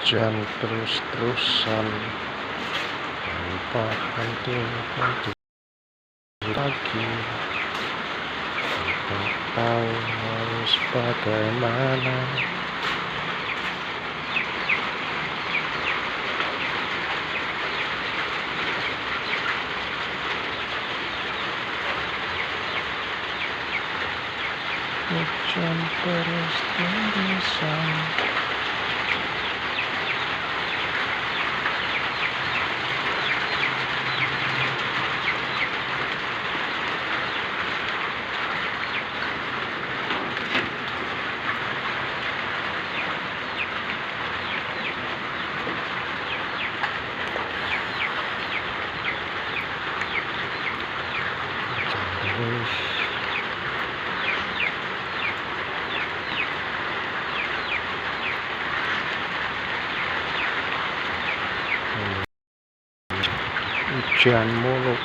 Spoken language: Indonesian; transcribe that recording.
Hujan terus-terusan tanpa henti-henti lagi. Tak tahu harus bagaimana. Hujan terus-terusan. Terus hujan mulu.